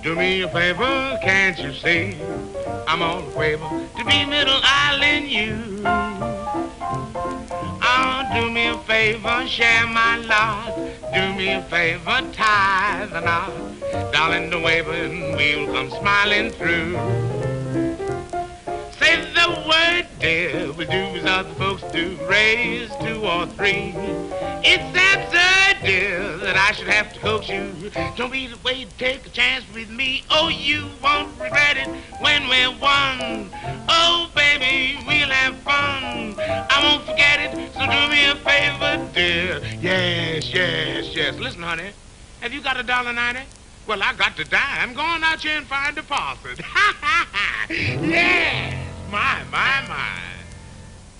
Do me a favor, can't you see? I'm on a waiver to be Middle Island you. Oh, do me a favor, share my lot. Do me a favor, tie the knot. Darling, the waiver and we'll come smiling through. Say the word, dear, we do as other folks do, raise 2 or 3. It's absurd, dear, that I should have to coax you. Don't be afraid to take a chance with me. Oh, you won't regret it when we're one. Oh, baby, we'll have fun. I won't forget it, so do me a favor, dear. Yes, yes, yes. Listen, honey, have you got $1.90? Well, I got the dime. Go on out here and find the deposit. Yeah. My.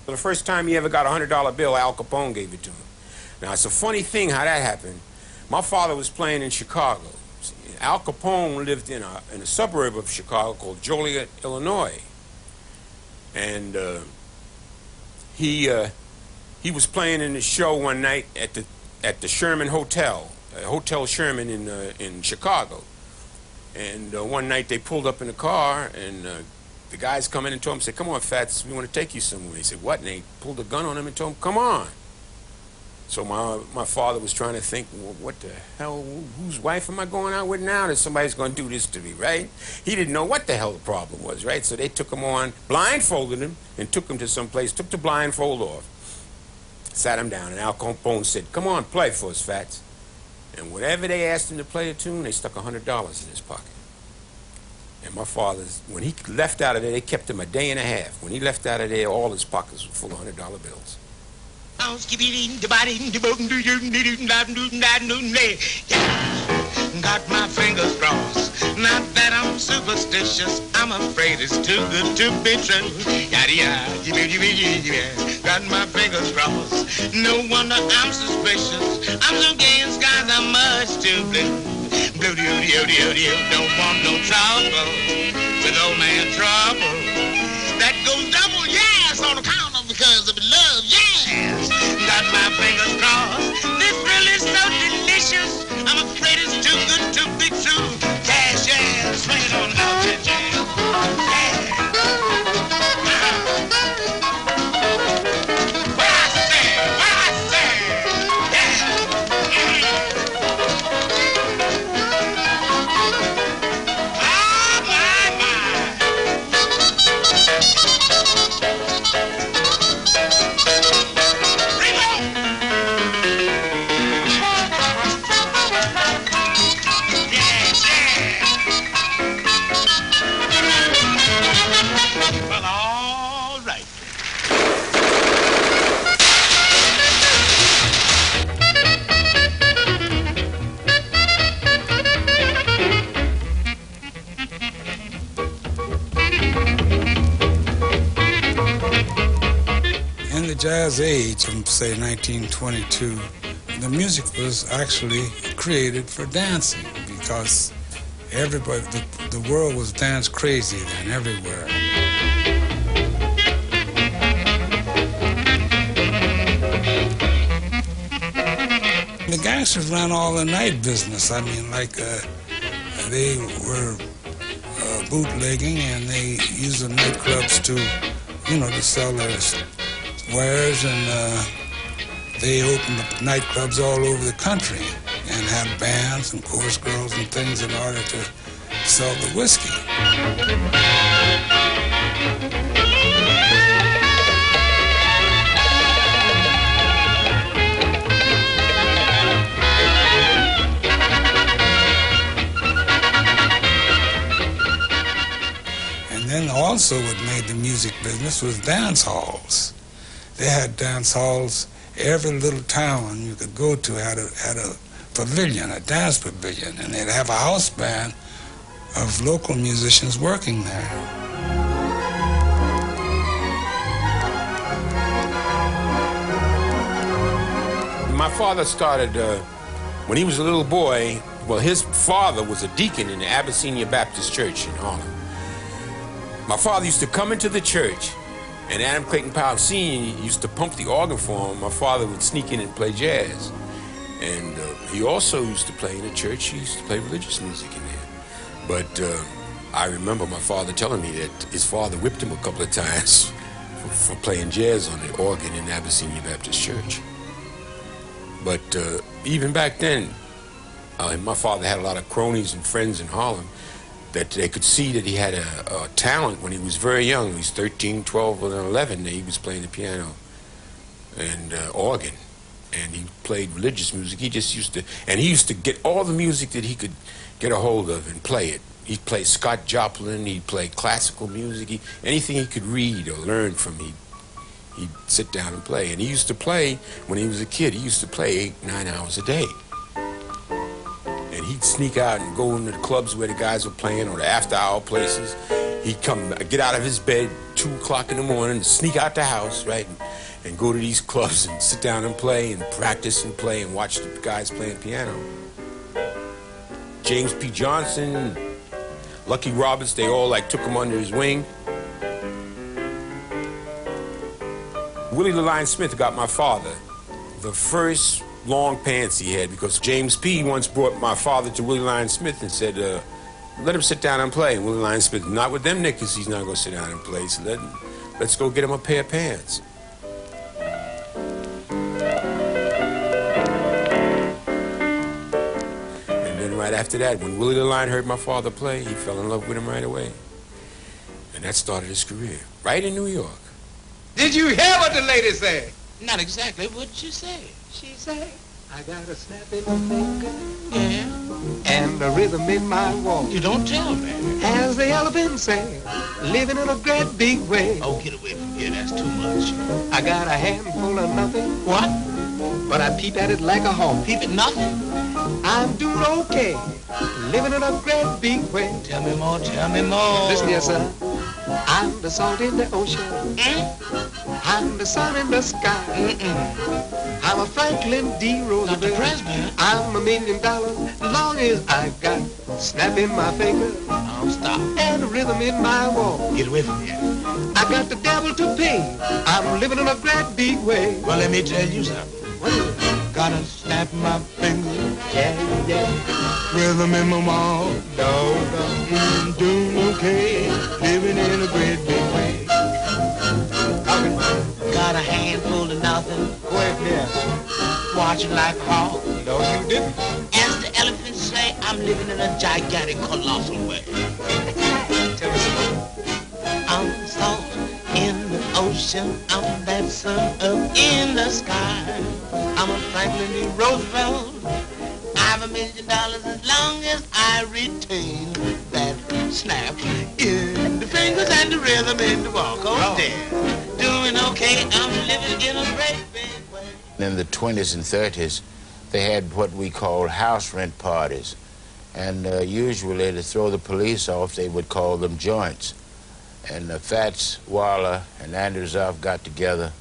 The first time he ever got a $100 bill, Al Capone gave it to him. Now, it's a funny thing how that happened. My father was playing in Chicago. Al Capone lived in a suburb of Chicago called Joliet, Illinois. And he was playing in the show one night at the Sherman Hotel, Hotel Sherman in Chicago. And one night they pulled up in a car, and the guys come in and told him, said, "Come on, Fats, we want to take you somewhere." He said, "What?" And they pulled a gun on him and told him, "Come on." So my father was trying to think, well, what the hell, whose wife am I going out with now that somebody's going to do this to me, right? He didn't know what the hell the problem was, right? So they took him on, blindfolded him, and took him to some place, took the blindfold off, sat him down, and Al Capone said, "Come on, play for us, Fats." And whatever they asked him to play a tune, they stuck $100 in his pocket. And my father's, when he left out of there, they kept him a day and a half. When he left out of there, all his pockets were full of $100 bills. Got my fingers crossed. Not that I'm superstitious, I'm afraid it's too good to be true. Got my fingers crossed. No wonder I'm suspicious. I'm so gay in skies, I'm much too blue. Blue, don't want no trouble with old man Trouble. That goes double yes on account of because of love, yes. Got my fingers crossed. This really is so delicious. I'm afraid it's too good to be true. Yes, yes, swing it on out, yeah, yeah. What I say, yeah. Oh, my. Well, all right. In the jazz age, from say 1922, the music was actually created for dancing because everybody, the world was dance crazy then everywhere. The gangsters ran all the night business. I mean, like they were bootlegging, and they used the nightclubs to, to sell their wares, and they opened up nightclubs all over the country and had bands and chorus girls and things in order to sell the whiskey. And then also what made the music business was dance halls. They had dance halls. Every little town you could go to had a pavilion, a dance pavilion, and they'd have a house band of local musicians working there. My father started, when he was a little boy, well, his father was a deacon in the Abyssinia Baptist Church in Harlem. My father used to come into the church, and Adam Clayton Powell Sr. used to pump the organ for him. My father would sneak in and play jazz. And he also used to play in the church. He used to play religious music in there. But I remember my father telling me that his father whipped him a couple of times for playing jazz on the organ in Abyssinia Baptist Church. But even back then, my father had a lot of cronies and friends in Harlem that they could see that he had a talent when he was very young. He was 13, 12, and 11. He was playing the piano and organ, and he played religious music. He used to get all the music that he could get a hold of and play it. He'd play Scott Joplin, he'd play classical music, anything he could read or learn from, he'd sit down and play. And he used to play, when he was a kid, he used to play 8, 9 hours a day. And he'd sneak out and go into the clubs where the guys were playing or the after-hour places. He'd get out of his bed 2 o'clock in the morning and sneak out the house, right, and go to these clubs and sit down and play and practice and play and watch the guys playing piano. James P. Johnson, Lucky Roberts, they all took him under his wing. Willie the Lion Smith got my father the first long pants he had, because James P. once brought my father to Willie Lion Smith and said, let him sit down and play. And Willie Lion Smith, not with them knickers, he's not going to sit down and play, so let's go get him a pair of pants. Right after that, when Willie the Lion heard my father play, he fell in love with him right away. And that started his career, right in New York. Did you hear what the lady said? Not exactly. What did you say? She said, I got a snap in my finger. Yeah? And a rhythm in my walk. You don't tell me. As the elephant said, living in a great big way. Oh, get away from here. That's too much. I got a handful of nothing. What? But I peep at it like a hawk. Peep at nothing? I'm doing okay, living in a great big way. Tell me more, tell me more. Listen here, son. I'm the salt in the ocean. I'm the sun in the sky. I'm a Franklin D. Roosevelt. Dr. Presby. I'm $1 million, long as I got snap in my finger. Oh, stop. And a rhythm in my walk. Get away from here. I got the devil to pay. I'm living in a great big way. Well, let me tell you something. What is it? Gotta snap my finger. Yeah, yeah. Rhythm in my mouth. No. Doing okay. Living in a great big way. Got a handful of nothing. Go ahead, yes. Watching like a hawk. No, you didn't. As the elephants say, I'm living in a gigantic, colossal way. Tell me some more. I'm salt in the ocean. I'm that sun up in the sky. I'm a Franklin D. Roosevelt. I'm $1 million as long as I retain that snap in the fingers and the rhythm in the walk. Oh, there. Doing okay. I'm living in a great big way. In the 20s and 30s, they had what we call house rent parties. And usually to throw the police off, they would call them joints. And Fats Waller and Andrusov got together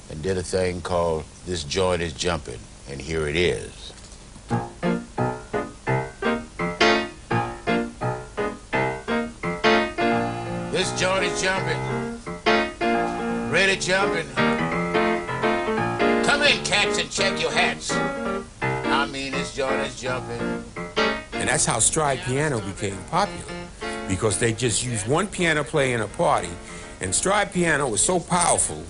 and did a thing called This Joint is Jumping, and here it is. This joint is jumping, really jumping. Come in, cats, and check your hats. I mean, this joint is jumping. And that's how stride piano became popular, because they just used one piano player in a party, and stride piano was so powerful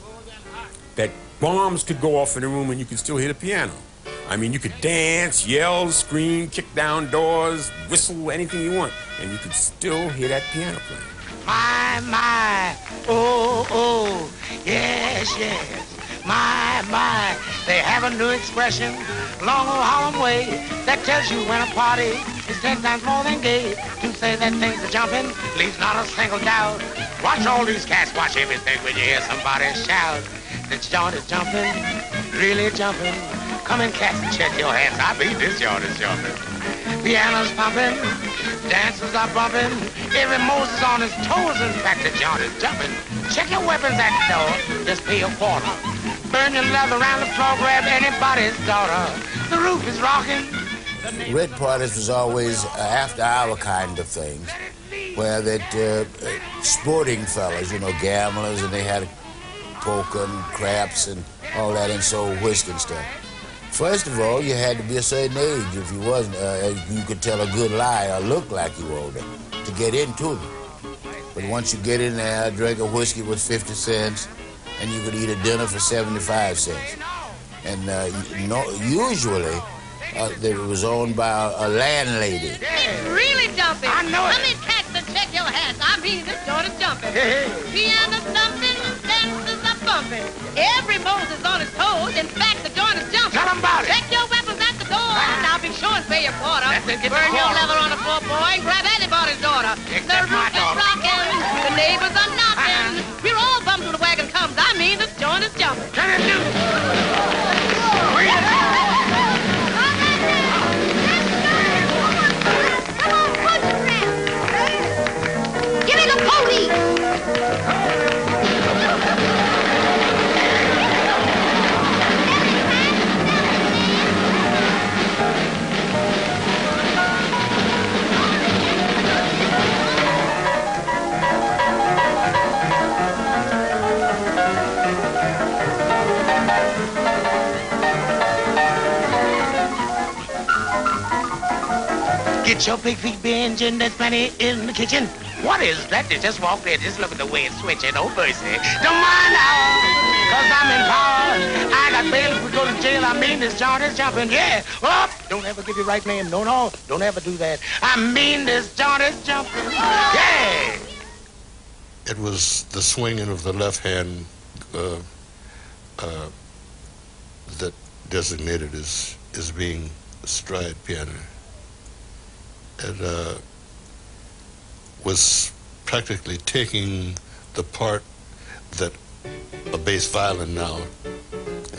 that bombs could go off in the room and you could still hear the piano. I mean, you could dance, yell, scream, kick down doors, whistle, anything you want, and you could still hear that piano playing. My, oh, yes, yes. My, they have a new expression along the Harlem way that tells you when a party is 10 times more than gay. To say that things are jumping leaves not a single doubt. Watch all these cats, watch everything when you hear somebody shout. This joint is jumping, really jumping. Come in, cats, and check your hands. I mean, this joint is jumping. Piano's pumping, dancers are bumping. Every Moses on his toes, in fact, the joint is jumping. Check your weapons at the door, just pay a quarter. Burn your leather around the floor, grab anybody's daughter. The roof is rocking. Red parties was always after-hour kind of things, where that sporting fellas, you know, gamblers, and they had poker and craps and all that, and so whiskey and stuff. First of all, you had to be a certain age. If you wasn't, you could tell a good lie or look like you were older to get into them. But once you get in there, drink a whiskey with 50 cents, and you could eat a dinner for 75 cents. And usually, it was owned by a landlady. It's really jumping. I know it. Let me catch and check your hats. I mean, this joint is jumping. Piano thumping, dancers are bumping. Every Moses on his toes. In fact, the joint is jumping. Tell 'em about it. Check your weapons at the door. Now be sure and pay your quarter. That's it, get the Burn your quarter. leather on a poor boy and grab anybody's daughter. Except The my roof is daughter. rocking. The neighbors are knocking. We're all bummed when the wagon comes. I mean, this joint is jumping. Turn it loose. Give me the pony! Get your big feet binging, there's plenty in the kitchen. What is that? They just walked in. Just look at the way it's switching. Oh, mercy. Don't mind now, cause I'm in power. I got bail if we go to jail. I mean, this joint is jumping. Yeah. Up. Don't ever give your right name. No. Don't ever do that. I mean, this joint is jumping. Yeah. It was the swinging of the left hand that designated as being a stride piano. It was practically taking the part that a bass violin now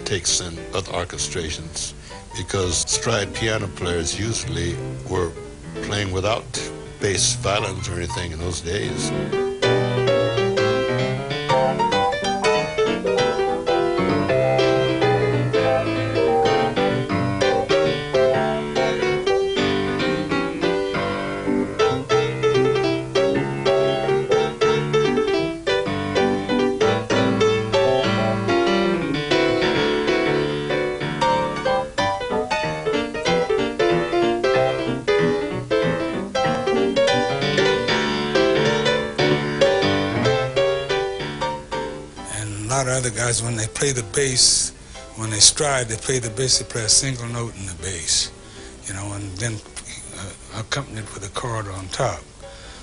takes in other orchestrations, because stride piano players usually were playing without bass violins or anything in those days. Other guys, when they play the bass, when they stride, they play the bass, they play a single note in the bass, you know, and then accompanied with a chord on top.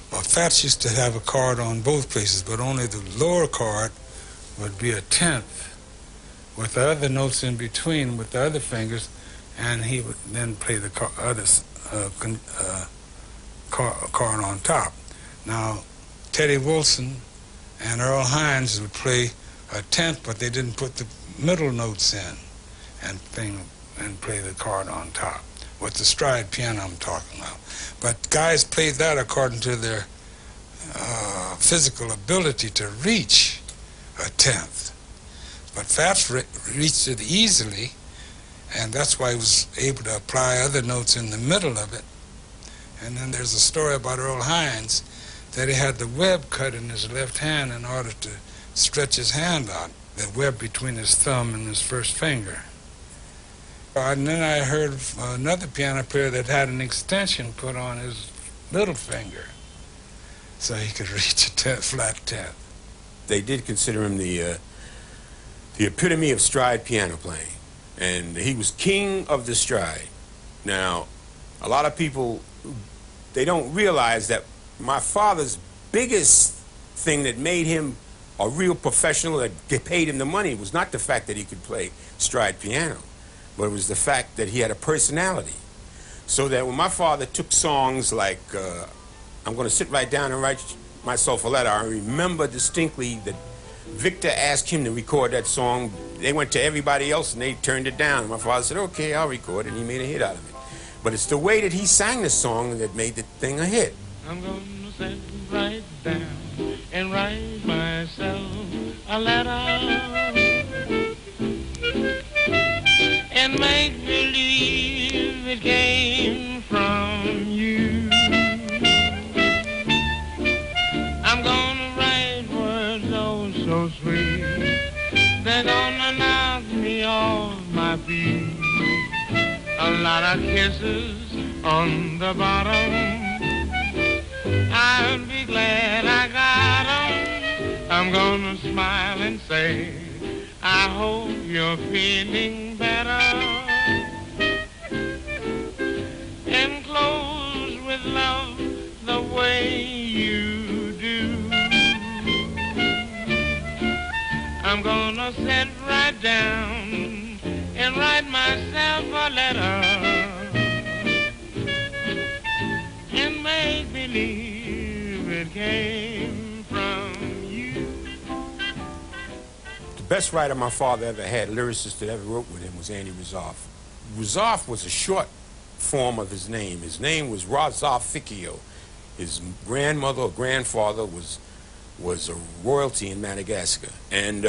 Well, Fats used to have a chord on both places, but only the lower chord would be a tenth with the other notes in between with the other fingers, and he would then play the chord on top. Now, Teddy Wilson and Earl Hines would play a tenth, but they didn't put the middle notes in and play the chord on top. With the stride piano I'm talking about. But guys played that according to their physical ability to reach a tenth. But Fats reached it easily, and that's why he was able to apply other notes in the middle of it. And then there's a story about Earl Hines that he had the web cut in his left hand in order to stretch his hand out, the web between his thumb and his first finger. And then I heard another piano player that had an extension put on his little finger so he could reach a flat tenth. They did consider him the epitome of stride piano playing, and he was king of the stride. Now, a lot of people, they don't realize that my father's biggest thing that made him a real professional that paid him the money was not the fact that he could play stride piano, but it was the fact that he had a personality. So that when my father took songs like, I'm going to sit right down and write myself a letter, I remember distinctly that Victor asked him to record that song. They went to everybody else and they turned it down. And my father said, okay, I'll record it, and he made a hit out of it. But it's the way that he sang the song that made the thing a hit. I'm going to sit right down and write myself a letter and make believe it came from you. I'm gonna write words oh so sweet, they're gonna knock me off my feet. lot of kisses on the bottom. I'll be glad I got 'em. I'm gonna smile and say, I hope you're feeling better. And close with love the way you do. I'm gonna sit right down and write myself a letter and make believe it came from you. The best writer my father ever had, lyricist that ever wrote with him, was Andy Razaf. Razaf was a short form of his name. His name was Razaf Fikio. His grandmother or grandfather was a royalty in Madagascar. And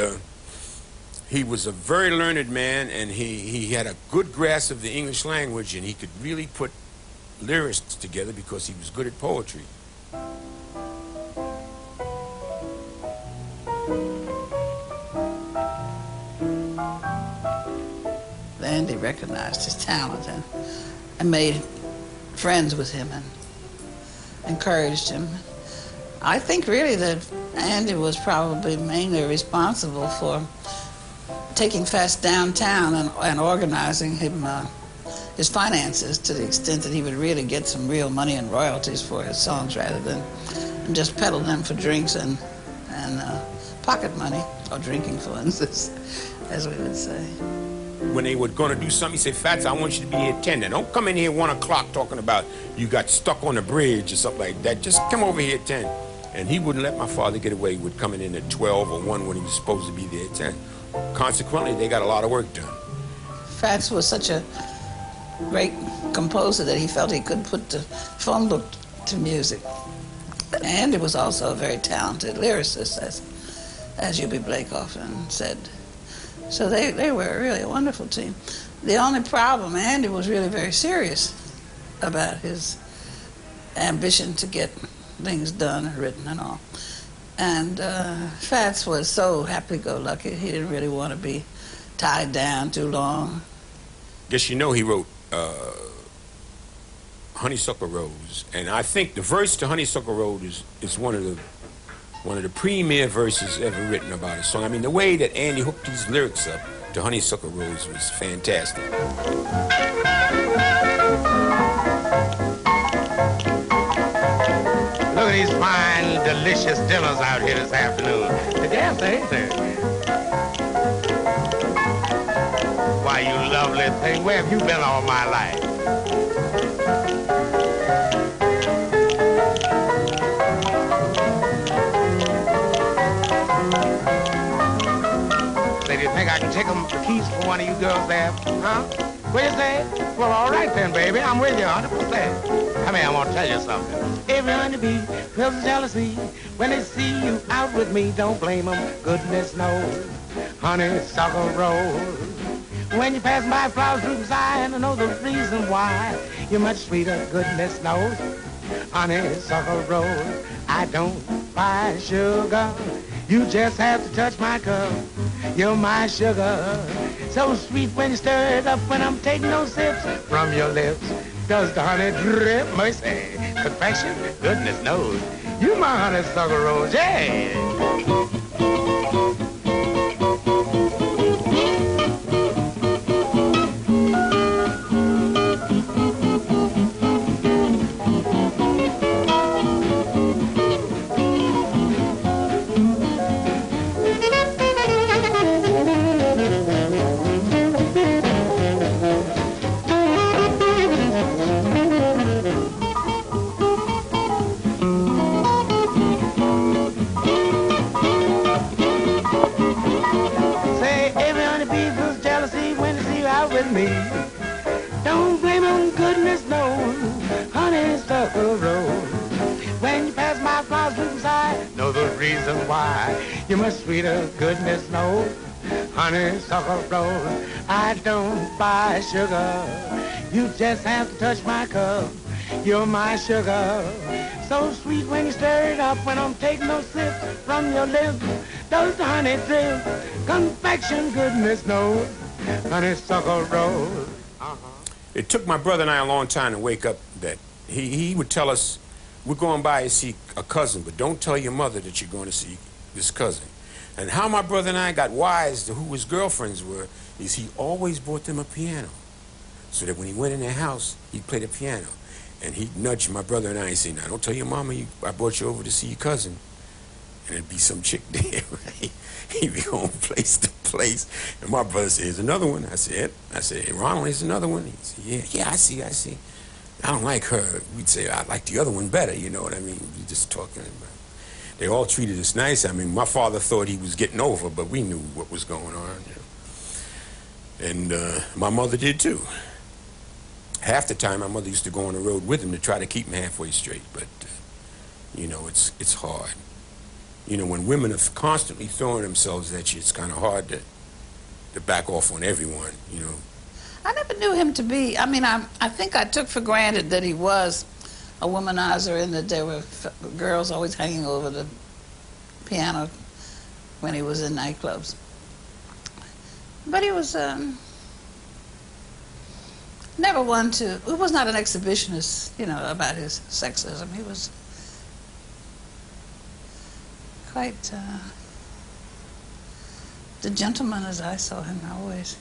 he was a very learned man, and he had a good grasp of the English language, and he could really put lyrics together because he was good at poetry. Andy recognized his talent and made friends with him and encouraged him. I think really that Andy was probably mainly responsible for taking Fats downtown and organizing him, his finances to the extent that he would really get some real money and royalties for his songs rather than just peddle them for drinks and pocket money, or drinking for instance, as we would say. When they were going to do something, he said, Fats, I want you to be here at 10. Now, don't come in here at 1 o'clock talking about you got stuck on the bridge or something like that. Just come over here at 10. And he wouldn't let my father get away with coming in at 12 or 1 when he was supposed to be there at 10. Consequently, they got a lot of work done. Fats was such a great composer that he felt he could put the phone book to music. And he was also a very talented lyricist, as U.B. Blake often said. So they were really a wonderful team. The only problem, Andy was really very serious about his ambition to get things done and written and all. And Fats was so happy-go-lucky, he didn't really want to be tied down too long. Guess you know he wrote Honeysuckle Rose, and I think the verse to Honeysuckle Rose is one of the premier verses ever written about a song. I mean, the way that Andy hooked these lyrics up to Honeysuckle Rose was fantastic. Look at these fine, delicious dinners out here this afternoon. The gas ain't there. Why, you lovely thing, where have you been all my life? Say, do you think I can take the keys for one of you girls there? Huh? What you say? Well, all right then, baby. I'm with you 100%. Come here, I want to tell you something. Every honeybee feels jealousy when they see you out with me. Don't blame them, goodness knows. Honeysuckle Rose. When you pass by flowers through the eye, and I know the reason why. You're much sweeter, goodness knows. Honeysuckle Rose. I don't buy sugar. You just have to touch my cup. You're my sugar. So sweet when you stir it up, when I'm taking those sips from your lips. Does the honey drip? Mercy. Confection? Goodness knows. You my honeysuckle rose, yeah. Don't blame him, goodness knows, honeysuckle rose. When you pass my flowers through the side, know the reason why. You're much sweeter, goodness knows, honeysuckle rose. I don't buy sugar, you just have to touch my cup. You're my sugar, so sweet when you stir it up. When I'm taking those sips from your lips, does the honey drip? Confection, goodness knows, honeysuckle rose. It took my brother and I a long time to wake up that he would tell us, we're going by to see a cousin, but don't tell your mother that you're going to see this cousin. And how my brother and I got wise to who his girlfriends were is he always bought them a piano, so that when he went in their house, he'd play the piano. And he'd nudge my brother and I and say, now, don't tell your mama I brought you over to see your cousin. And there'd be some chick there, right? He'd be going place to place. And my brother said, here's another one. I said, hey, Ronald, here's another one. He said, yeah, I see. I don't like her. We'd say, I like the other one better, you know what I mean? We just talking about. They all treated us nice. I mean, my father thought he was getting over, but we knew what was going on, you know. And my mother did too. Half the time, my mother used to go on the road with him to try to keep him halfway straight, but, you know, it's hard. You know, when women are constantly throwing themselves at you, it's kind of hard to back off on everyone, you know. I never knew him to be, I mean, I think I took for granted that he was a womanizer and that there were girls always hanging over the piano when he was in nightclubs. But he was never one to, he was not an exhibitionist, you know, about his sexism. He was quite the gentleman as I saw him always.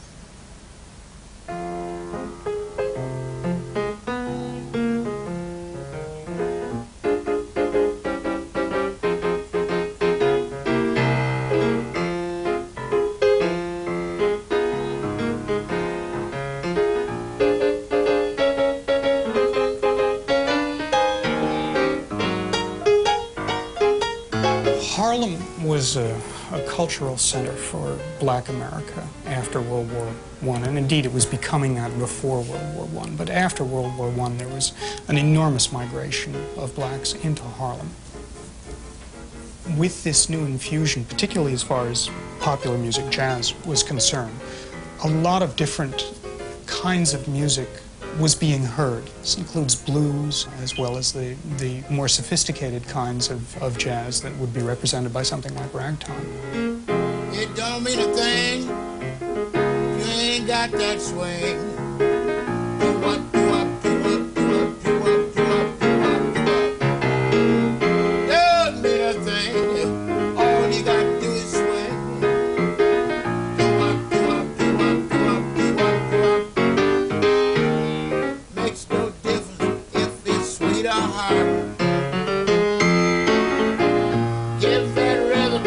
Harlem was a cultural center for Black America after World War I, and indeed it was becoming that before World War I. But after World War I, there was an enormous migration of blacks into Harlem. With this new infusion, particularly as far as popular music, jazz, was concerned, a lot of different kinds of music was being heard. This includes blues as well as the more sophisticated kinds of jazz that would be represented by something like ragtime. It don't mean a thing, you ain't got that swing. Do-wop, do-wop, do-wop, do-wop, do-wop, do-wop, do-wop, do-wop. Don't mean a thing, all you got to do is swing. Do-wop, do-wop, do-wop, do-wop, do-wop, do-wop. Makes no difference if it's sweet or hard. Give that rhythm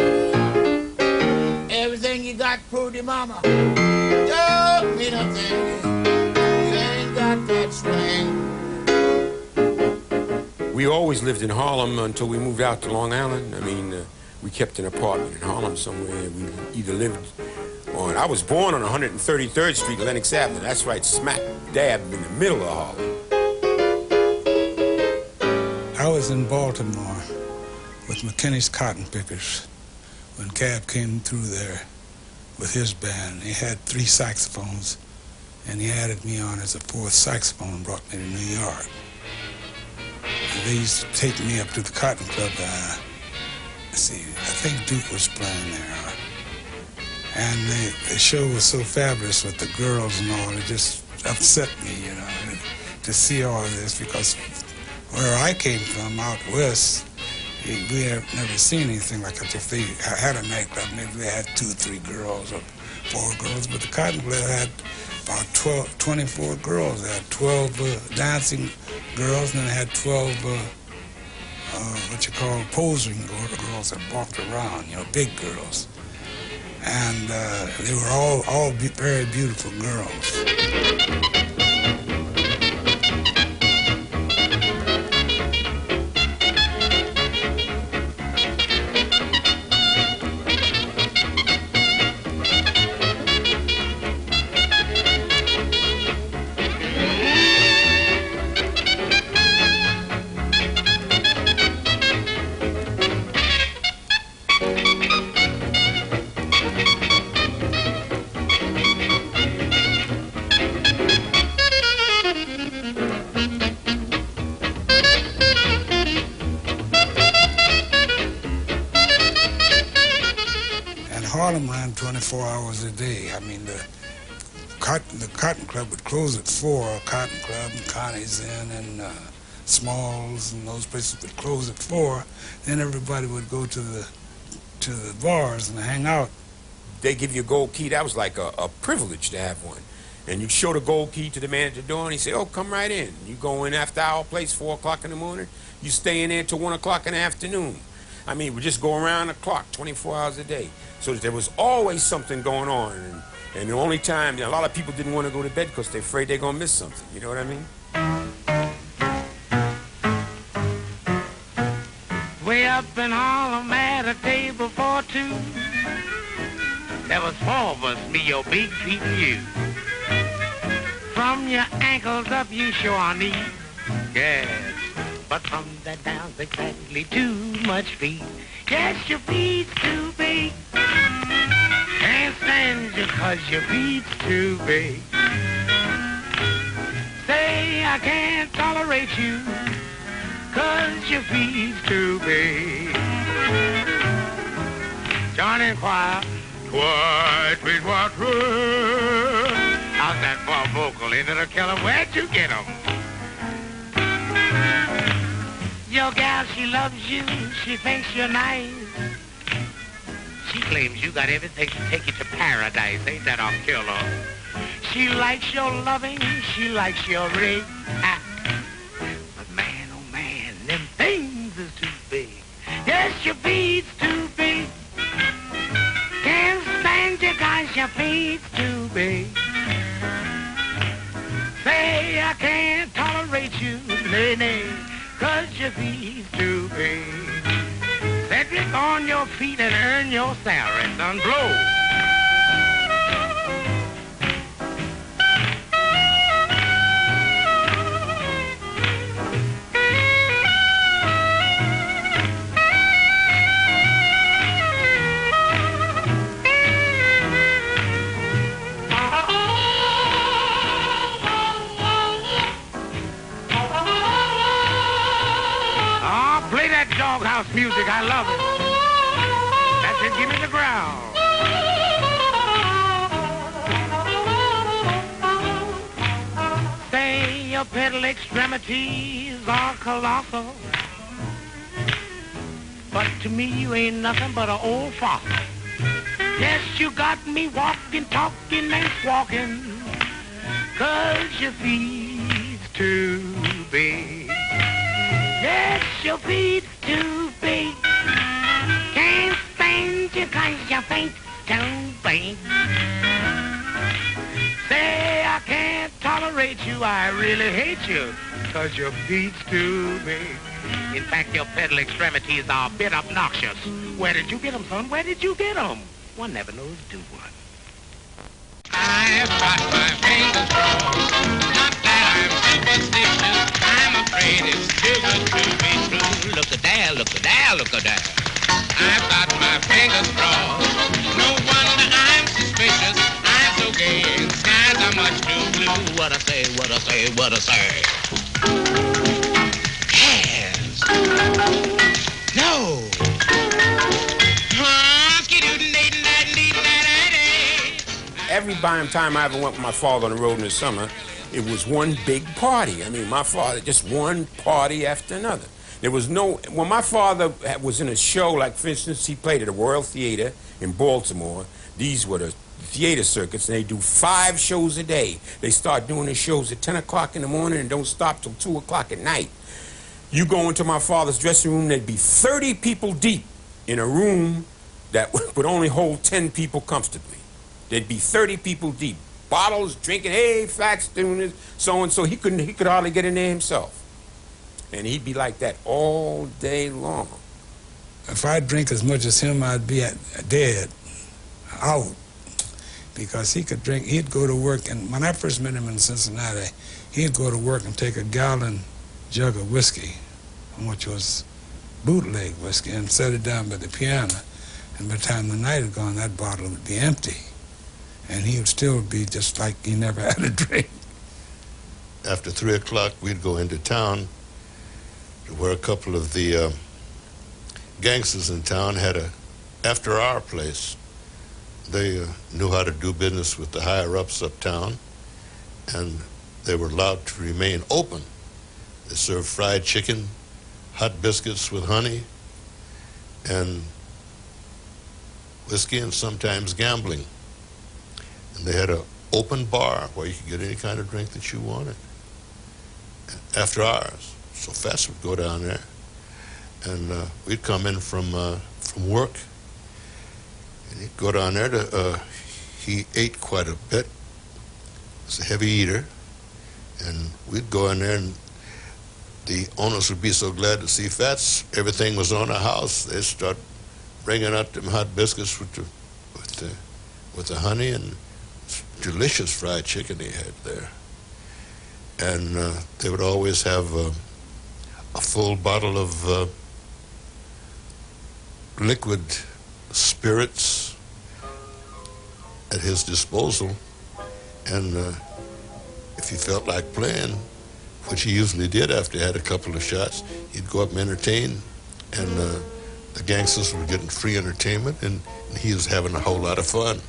everything you got, pretty mama. Don't mean a thing, you ain't got that swing. We always lived in Harlem until we moved out to Long Island. I mean, we kept an apartment in Harlem somewhere. We either lived on, I was born on 133rd Street, Lenox Avenue. That's right, smack dab in the middle of Harlem. I was in Baltimore with McKinney's Cotton Pickers when Cab came through there with his band. He had 3 saxophones, and he added me on as a 4th saxophone and brought me to New York. And they used to take me up to the Cotton Club. Let's see, I think Duke was playing there. And the show was so fabulous with the girls and all, it just upset me, you know, to see all of this, because where I came from, out west, we have never seen anything like that. If they had a nightclub, maybe they had 2 or 3 girls or 4 girls, but the Cotton Club had about 24 girls. They had 12 dancing girls, and they had 12 what you call posing girls that walked around, you know, big girls. And they were all very beautiful girls. Harlem ran 24 hours a day. I mean, the Cotton Club would close at 4. Cotton Club and Connie's Inn and Smalls and those places would close at 4. Then everybody would go to the bars and hang out. They give you a gold key. That was like a privilege to have one. And you show the gold key to the man at the door, and he say, "Oh, come right in." You go in after our place, 4 o'clock in the morning. You stay in there till 1 o'clock in the afternoon. I mean, we just go around the clock, 24 hours a day. So there was always something going on. And the only time, a lot of people didn't want to go to bed because they're afraid they're going to miss something. You know what I mean? Way up in Harlem at a table for two. There was 4 of us, me, your big Pete, and you. From your ankles up, you sure are neat. Yes. But from that down's exactly too much feet. Yes, your feet's too big. Can't stand you 'cause your feet's too big. Say I can't tolerate you 'cause your feet's too big. Join in choir. Twice, please, what? How's that for a vocal? Ain't it a killer? Where'd you get 'em? Your gal, she loves you. She thinks you're nice. She claims you got everything to take you to paradise. Ain't that a killer? She likes your loving. She likes your rig. But man, oh man, them things is too big. Yes, your feet's too big. Can't stand you 'cause your feet's too big. Say I can't tolerate you, nay, 'cause your feet's too big. Cedric, on your feet and earn your salary, son, blow. Doghouse music, I love it. That's it, give me the growl. Say your pedal extremities are colossal, but to me you ain't nothing but an old fossil. Yes, you got me walking, talking, and squawking, 'cause your feet's too big. Yes, your feet's too big. Can't stand you 'cause your feet's too big. Say I can't tolerate you, I really hate you, 'cause your feet's too big. In fact, your pedal extremities are a bit obnoxious. Where did you get them, son? Where did you get them? One never knows, do one. I've got my fingers crossed. Not that I'm superstitious. I'm afraid it's too good to be true. Look at there, look at there, look at there. I've got my fingers crossed. No wonder I'm suspicious. I'm so gay and skies are much too blue. What I say, what I say, what I say. Yes. No. Every time I ever went with my father on the road in the summer, it was one big party. I mean, my father, just one party after another. There was no, when my father was in a show, like for instance, he played at the Royal Theater in Baltimore. These were the theater circuits, and they do 5 shows a day. They start doing the shows at 10 o'clock in the morning and don't stop till 2 o'clock at night. You go into my father's dressing room, there'd be 30 people deep in a room that would only hold 10 people comfortably. There'd be 30 people deep, bottles, drinking, hey, Fats doing this, so-and-so. He could hardly get in there himself. And he'd be like that all day long. If I drink as much as him, I'd be dead, out. Because he could drink, he'd go to work, and when I first met him in Cincinnati, he'd go to work and take a gallon jug of whiskey, which was bootleg whiskey, and set it down by the piano. And by the time the night had gone, that bottle would be empty. And he would still be just like he never had a drink. After 3 o'clock, we'd go into town to where a couple of the gangsters in town had a after-hour place. They knew how to do business with the higher-ups uptown, and they were allowed to remain open. They served fried chicken, hot biscuits with honey, and whiskey, and sometimes gambling. And they had an open bar where you could get any kind of drink that you wanted after hours. So Fats would go down there, and we'd come in from work, and he'd go down there to, he ate quite a bit. He was a heavy eater, and we'd go in there, and the owners would be so glad to see Fats. Everything was on the house. They'd start bringing out them hot biscuits with the honey, and delicious fried chicken he had there. And they would always have a full bottle of liquid spirits at his disposal. And if he felt like playing, which he usually did after he had a couple of shots, he'd go up and entertain, and the gangsters were getting free entertainment, and he was having a whole lot of fun.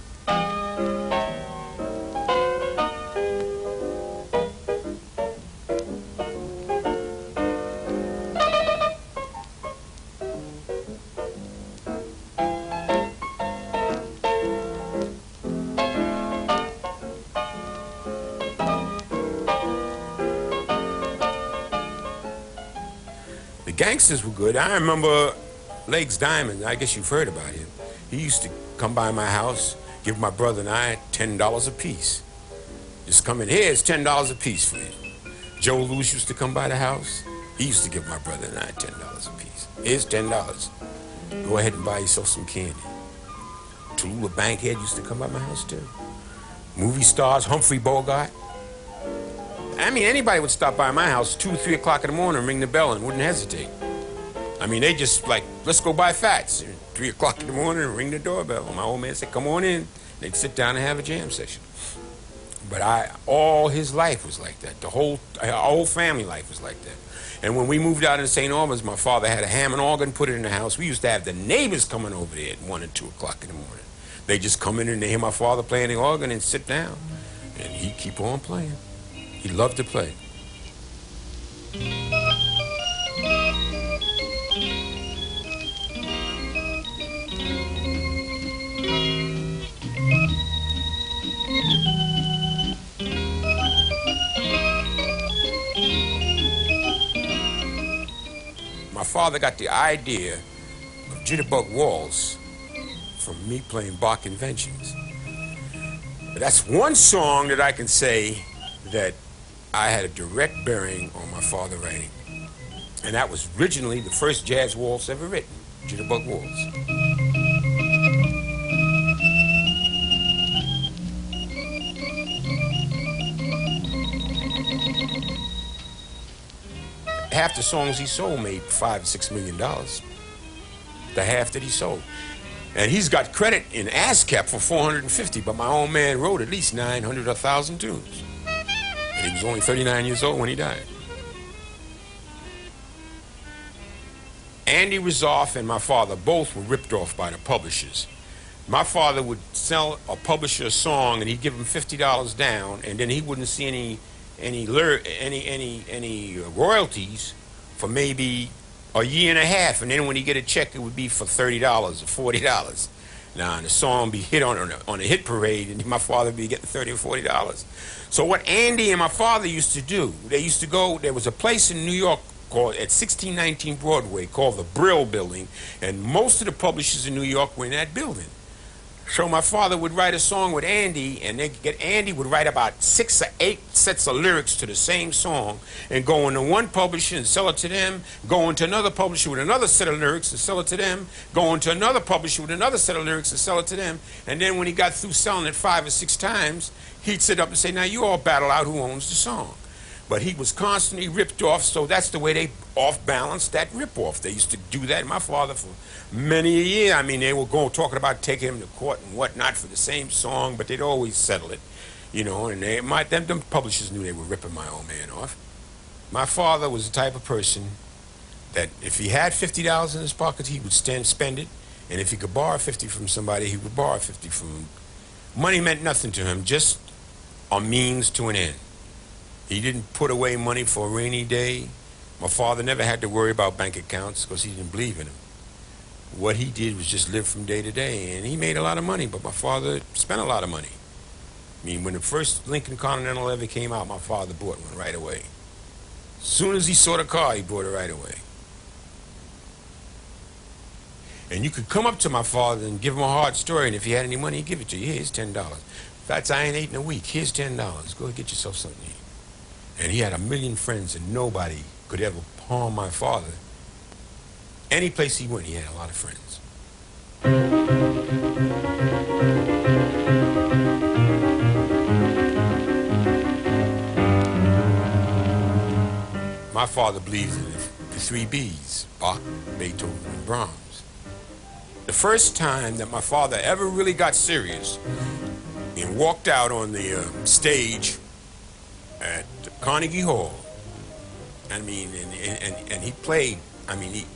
Gangsters were good. I remember Legs Diamond. I guess you've heard about him. He used to come by my house, give my brother and I $10 a piece. Just come in, here's $10 a piece for you. Joe Louis used to come by the house. He used to give my brother and I $10 a piece. Here's $10. Go ahead and buy yourself some candy. Tallulah Bankhead used to come by my house too. Movie stars, Humphrey Bogart. I mean, anybody would stop by my house 2, 3 o'clock in the morning and ring the bell and wouldn't hesitate. I mean, they just like, let's go buy Fats. 3 o'clock in the morning and ring the doorbell. And my old man said, come on in. They'd sit down and have a jam session. But all his life was like that. Our whole family life was like that. And when we moved out in St. Albans, my father had a Hammond organ, put it in the house. We used to have the neighbors coming over there at 1 and 2 o'clock in the morning. They just come in and they hear my father playing the organ and sit down. And he'd keep on playing. He loved to play. My father got the idea of Jitterbug Waltz from me playing Bach Inventions. That's one song that I can say that I had a direct bearing on my father writing. And that was originally the first jazz waltz ever written, Jitterbug Waltz. Half the songs he sold made $5 to $6 million. The half that he sold. And he's got credit in ASCAP for 450, but my old man wrote at least 900 or 1,000 tunes. And he was only 39 years old when he died. Andy Rizzoff and my father both were ripped off by the publishers. My father would sell a publisher a song and he'd give him $50 down, and then he wouldn't see any royalties for maybe a year and a half, and then when he get a check, it would be for $30 or $40. Now, and the song would be hit on a hit parade, and my father would be getting $30 or $40. So what Andy and my father used to do, they used to go, there was a place in New York called, at 1619 Broadway, called the Brill Building, and most of the publishers in New York were in that building. So my father would write a song with Andy, and Andy would write about 6 or 8 sets of lyrics to the same song, and go into one publisher and sell it to them, go into another publisher with another set of lyrics and sell it to them, go into another publisher with another set of lyrics and sell it to them, and then when he got through selling it 5 or 6 times, he'd sit up and say, now you all battle out who owns the song. But he was constantly ripped off, so that's the way they off-balanced that rip-off. They used to do that. My father, for many a year, I mean, they were talking about taking him to court and whatnot for the same song, but they'd always settle it, you know, and them publishers knew they were ripping my old man off. My father was the type of person that if he had $50 in his pocket, he would spend it. And if he could borrow 50 from somebody, he would borrow 50 from him. Money meant nothing to him, just a means to an end. He didn't put away money for a rainy day. My father never had to worry about bank accounts because he didn't believe in them. What he did was just live from day to day, and he made a lot of money, but my father spent a lot of money. I mean, when the first Lincoln Continental ever came out, my father bought one right away. As soon as he saw the car, he bought it right away. And you could come up to my father and give him a hard story, and if he had any money, he'd give it to you. Here's $10. Fats, I ain't ate in a week. Here's $10. Go get yourself something to eat. And he had a million friends, and nobody could ever harm my father. Any place he went, he had a lot of friends. My father believed in the 3 Bs, Bach, Beethoven, and Brahms. The first time that my father ever really got serious and walked out on the stage at Carnegie Hall, I mean, and he played, I mean, he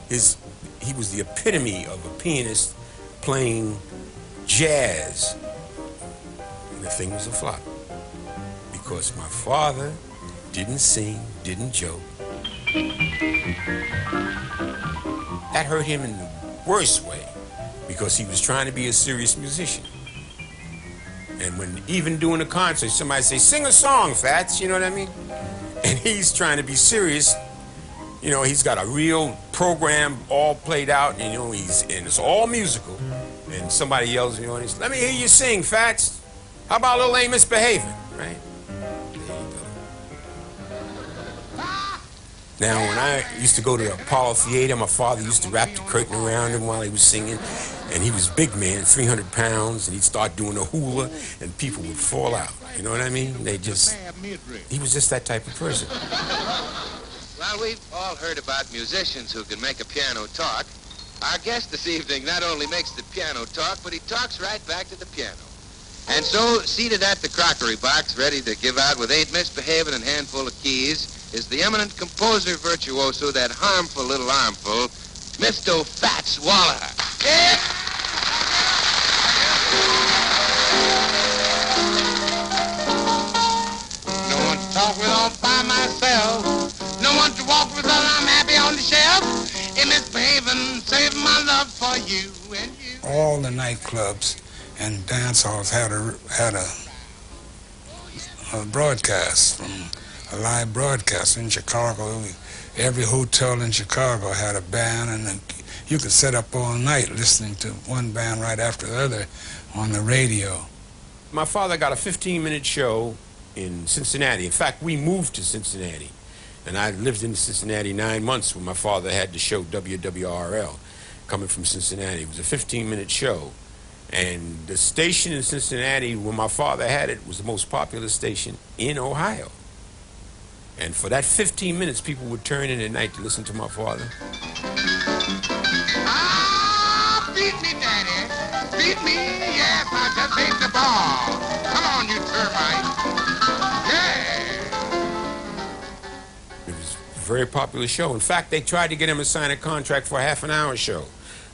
was the epitome of a pianist playing jazz. And the thing was a flop because my father didn't sing, didn't joke. That hurt him in the worst way because he was trying to be a serious musician. And when even doing a concert, somebody say, sing a song, Fats, you know what I mean? And he's trying to be serious. You know, he's got a real program all played out, and, you know, and it's all musical. And somebody yells in the audience, let me hear you sing, Fats. How about a little Ain't Misbehaving, right? There you go. Now, when I used to go to the Apollo Theater, my father used to wrap the curtain around him while he was singing. And he was a big man, 300 pounds, and he'd start doing a hula, and people would fall out. You know what I mean? He was just that type of person. Well, we've all heard about musicians who can make a piano talk. Our guest this evening not only makes the piano talk, but he talks right back to the piano. And so, seated at the crockery box, ready to give out with Ain't Misbehaving and Handful of Keys, is the eminent composer virtuoso, that harmful little armful, Mr. Fats Waller. Yeah. No one to talk with all by myself. No one to walk with all I'm happy on the shelf. Ain't misbehaving, saving my love for you and you. All the nightclubs and dance halls had a broadcast, a live broadcast in Chicago. Every hotel in Chicago had a band, and you could sit up all night listening to one band right after the other on the radio. My father got a 15-minute show in Cincinnati. In fact, we moved to Cincinnati, and I lived in Cincinnati 9 months when my father had the show WWRL coming from Cincinnati. It was a 15-minute show, and the station in Cincinnati when my father had it was the most popular station in Ohio. And for that 15 minutes, people would turn in at night to listen to my father. Ah, beat me, Daddy. Beat me, yes, I just ate the ball. Come on, you termite. Yeah. It was a very popular show. In fact, they tried to get him to sign a contract for a half-an-hour show.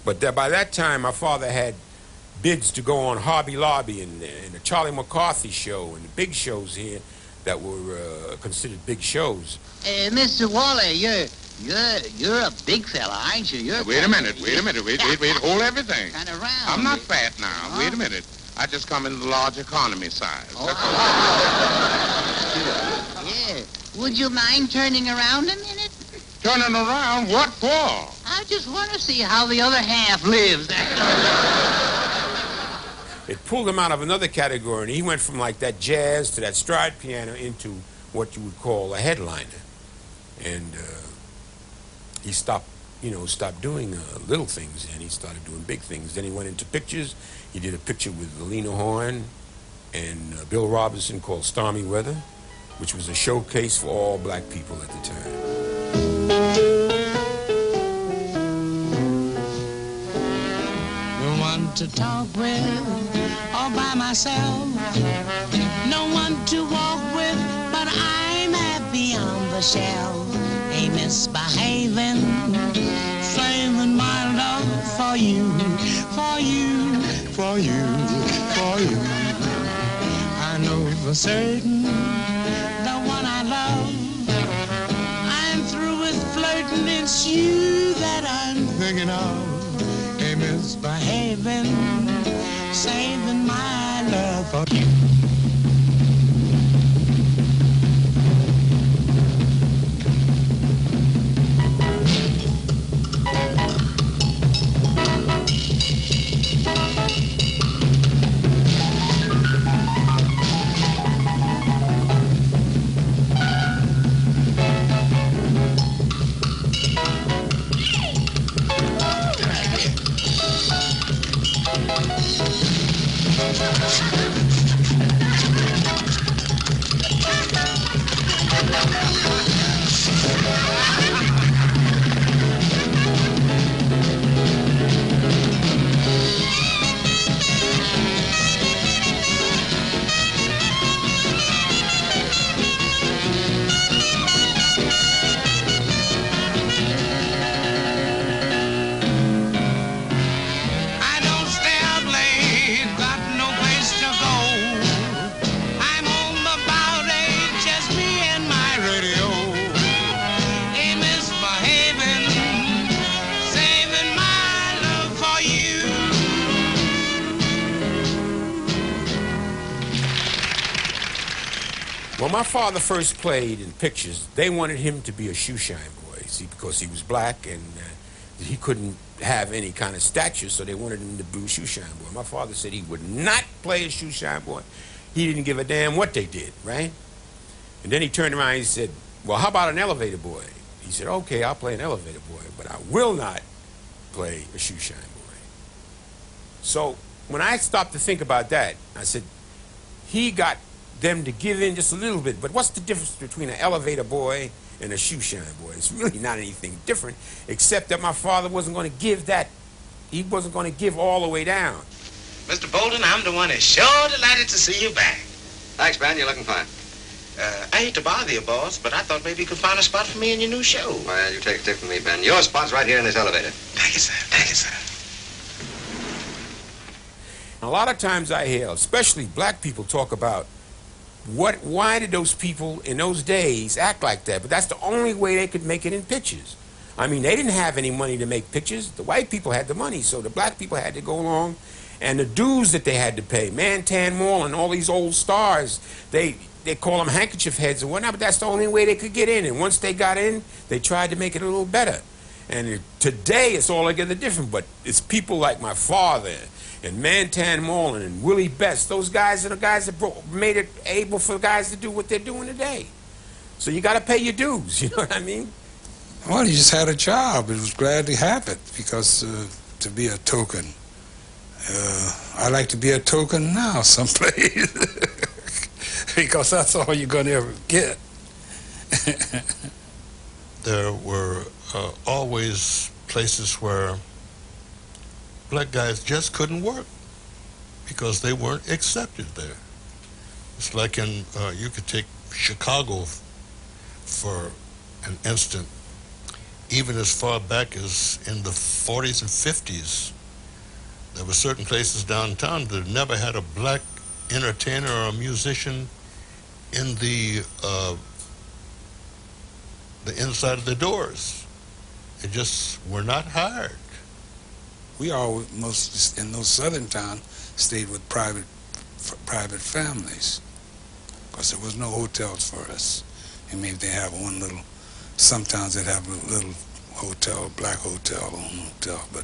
But by that time, my father had bids to go on Hobby Lobby and the Charlie McCarthy show and the big shows here that were considered big shows. Mr. Waller, you're a big fella, aren't you? Wait a minute. Hold everything. Kind of round. I'm not fat now. Huh? Wait a minute. I just come in the large economy size. Oh. Yeah. Would you mind turning around a minute? Turning around? What for? I just want to see how the other half lives. It pulled him out of another category, and he went from like that jazz to that stride piano into what you would call a headliner. And he stopped doing little things, and he started doing big things. Then he went into pictures. He did a picture with Lena Horne and Bill Robinson called Stormy Weather, which was a showcase for all black people at the time. No one to talk with, all by myself. No one to walk with, but I'm happy on the shelf. Ain't misbehaving, saving my love for you, for you, for you, for you. I know for certain the one I love. I'm through with flirting, it's you that I'm thinking of. Hey, misbehaving, saving my love for you. When my father first played in pictures, they wanted him to be a shoeshine boy, see, because he was black and he couldn't have any kind of stature, so they wanted him to be a shoeshine boy. My father said he would not play a shoeshine boy. He didn't give a damn what they did, right? And then he turned around and he said, well, how about an elevator boy? He said, okay, I'll play an elevator boy, but I will not play a shoeshine boy. So when I stopped to think about that, I said, he got them to give in just a little bit, but what's the difference between an elevator boy and a shoeshine boy? It's really not anything different, except that my father wasn't going to give that. He wasn't going to give all the way down. Mr. Bolton, I'm the one that's sure delighted to see you back. Thanks, Ben. You're looking fine. I hate to bother you, boss, but I thought maybe you could find a spot for me in your new show. Well, you take a tip from me, Ben. Your spot's right here in this elevator. Thank you, sir. Thank you, sir. A lot of times I hear, especially black people, talk about why did those people in those days act like that? But that's the only way they could make it in pictures. I mean, they didn't have any money to make pictures. The white people had the money, so the black people had to go along. And the dues that they had to pay, Mantan Moore and all these old stars, they call them handkerchief heads and whatnot, but that's the only way they could get in. And once they got in, they tried to make it a little better. And today, it's altogether different, but it's people like my father and Mantan Moreland and Willie Best. Those guys are the guys that made it able for guys to do what they're doing today. So you got to pay your dues, you know what I mean? Well, he just had a job. He was glad to have it because to be a token. I like to be a token now someplace because that's all you're going to ever get. There were always places where black guys just couldn't work because they weren't accepted there. It's like in, you could take Chicago for an instant, even as far back as in the 40s and 50s. There were certain places downtown that never had a black entertainer or a musician in the inside of the doors. They just were not hired. We all, most in those southern towns, stayed with private families because there was no hotels for us. And maybe they have one little, sometimes they'd have a little hotel, black hotel, own hotel, but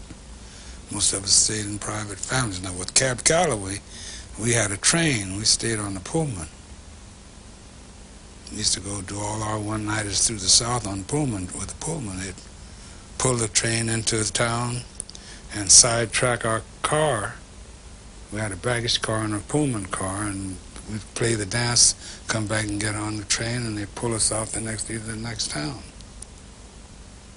most of us stayed in private families. Now with Cab Calloway, we had a train. We stayed on the Pullman. We used to go do all our one-nighters through the South on Pullman. With the Pullman, they'd pull the train into the town and sidetrack our car. We had a baggage car and a Pullman car, and we'd play the dance, come back and get on the train, and they'd pull us out the next day to the next town.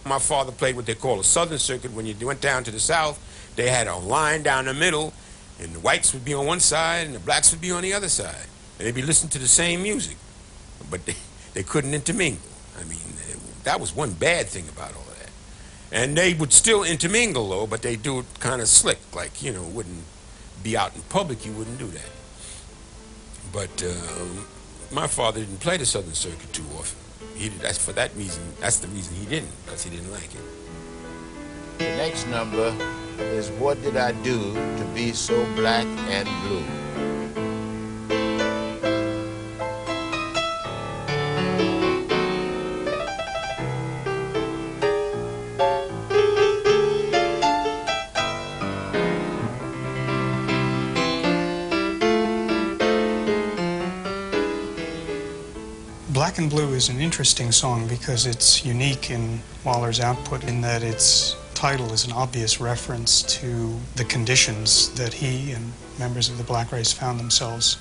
My father played what they call a Southern Circuit. When you went down to the South, they had a line down the middle, and the whites would be on one side, and the blacks would be on the other side. And they'd be listening to the same music, but they couldn't intermingle. I mean, that was one bad thing about all of that. And they would still intermingle, though, but they do it kind of slick, like, you know, wouldn't be out in public, you wouldn't do that. But my father didn't play the Southern Circuit too often. That's for that reason. That's the reason he didn't, because he didn't like it. The next number is What Did I Do to Be So Black and Blue? Black and Blue is an interesting song because it's unique in Waller's output in that its title is an obvious reference to the conditions that he and members of the black race found themselves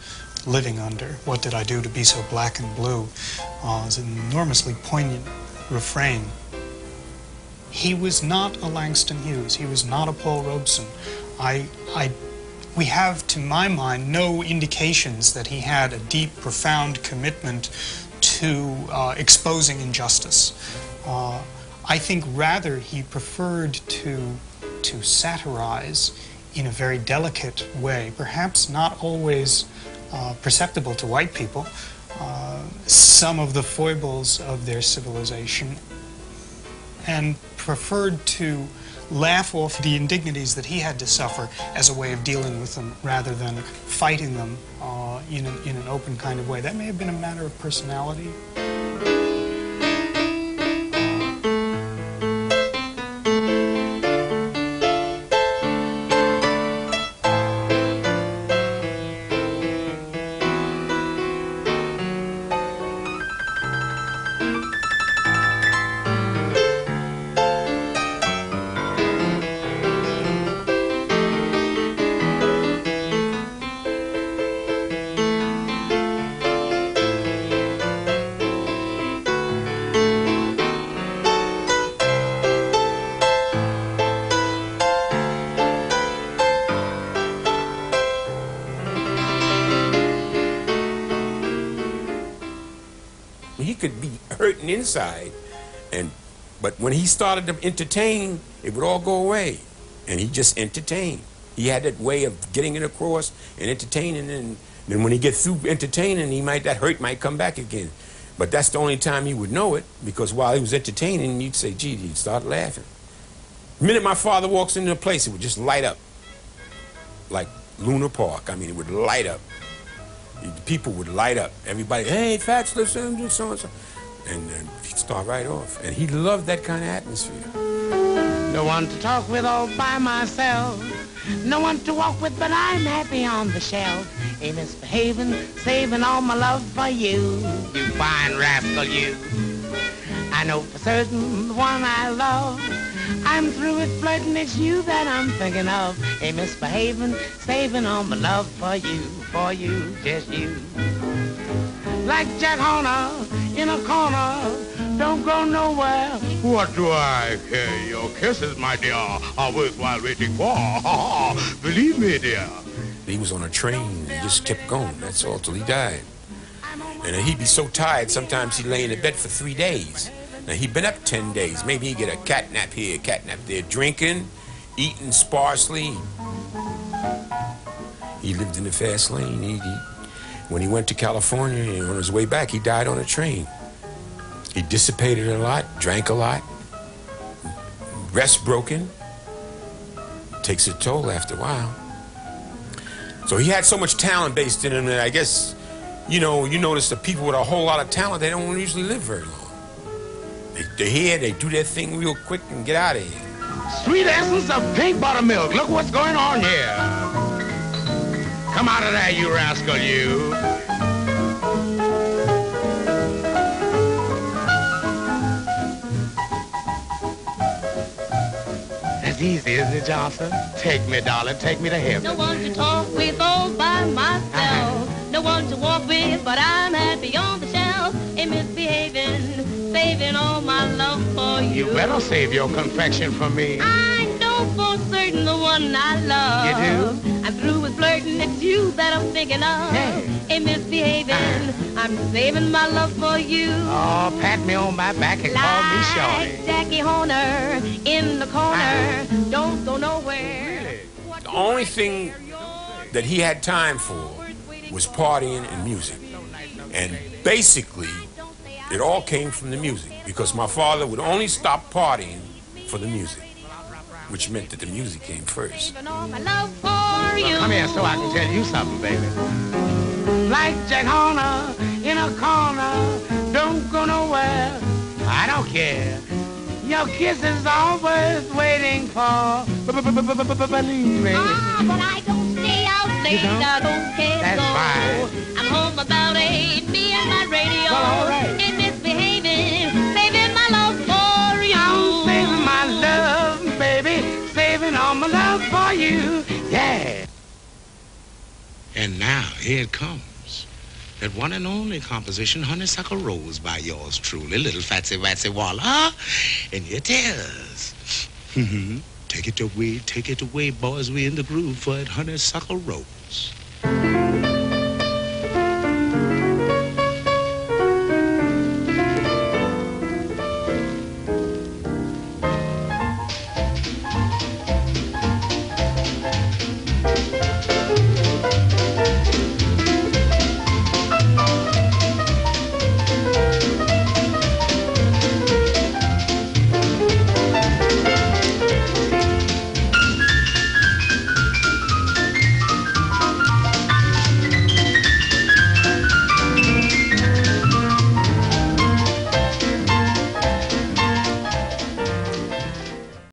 living under. What did I do to be so black and blue? It's an enormously poignant refrain. He was not a Langston Hughes. He was not a Paul Robeson. We have, to my mind, no indications that he had a deep, profound commitment to exposing injustice. I think rather he preferred to satirize in a very delicate way, perhaps not always perceptible to white people, some of the foibles of their civilization, and preferred to laugh off the indignities that he had to suffer as a way of dealing with them rather than fighting them in an open kind of way. That may have been a matter of personality. He could be hurting inside, but when he started to entertain, it would all go away, and he just entertained. He had that way of getting it across and entertaining, and then when he gets through entertaining, that hurt might come back again. But that's the only time he would know it, because while he was entertaining, you'd say, gee, he'd start laughing. The minute my father walks into a place, it would just light up, like Luna Park. I mean, it would light up. The people would light up. Everybody, hey, Fats, listen, do so-and-so. And then he'd start right off. And he loved that kind of atmosphere. No one to talk with all by myself. No one to walk with, but I'm happy on the shelf. Ain't misbehaving, saving all my love for you. You fine rascal, you. I know for certain the one I love. I'm through with flirting, it's you that I'm thinking of. Ain't misbehaving, saving all my love for you, just you. Like Jack Horner in a corner, don't go nowhere. What do I care? Your kisses, my dear, are worthwhile waiting for. Believe me, dear. He was on a train and just kept going, that's all, till he died. And he'd be so tired, sometimes he'd lay in the bed for 3 days. Now, he'd been up 10 days. Maybe he'd get a cat nap here, a cat nap there, drinking, eating sparsely. He lived in the fast lane. When he went to California and on his way back, he died on a train. He dissipated a lot, drank a lot, rest broken. Takes a toll after a while. So he had so much talent based in him that I guess, you notice that people with a whole lot of talent, they don't usually live very long. They're here, they do their thing real quick and get out of here. Sweet essence of pink buttermilk. Look what's going on here. Come out of there, you rascal, you. That's easy, isn't it, Johnson? Take me, darling, take me to heaven. No one to talk with all by myself. No one to walk with, but I'm happy on the shelf. Ain't misbehaving, saving all my love for you. You better save your confection for me. I know for certain the one I love. You do? I'm through with flirting, it's you that I'm thinking of ain't misbehaving. I'm saving my love for you. Oh, pat me on my back and call me shorty. Jackie Horner in the corner. Don't go nowhere. The only thing that he had time for was partying and music. And basically, it all came from the music, because my father would only stop partying for the music, which meant that the music came first. All my love for you. Come here so I can tell you something, baby. Like Jack Horner in a corner, don't go nowhere. I don't care. Your kiss is always waiting for. Believe me. Ah, but I don't stay out late. I don't care. That's fine. I'm home about 8. Me and my radio. Well, all right. Ain't misbehaving. Saving my love for you. I'm saving my love, baby. Saving all my love for you. Yeah. And now here it comes. That one and only composition, Honeysuckle Rose, by yours truly, Little Fatsy Watsy Waller. And here it is. Take it away, boys. We in the groove for it, Honeysuckle Rose.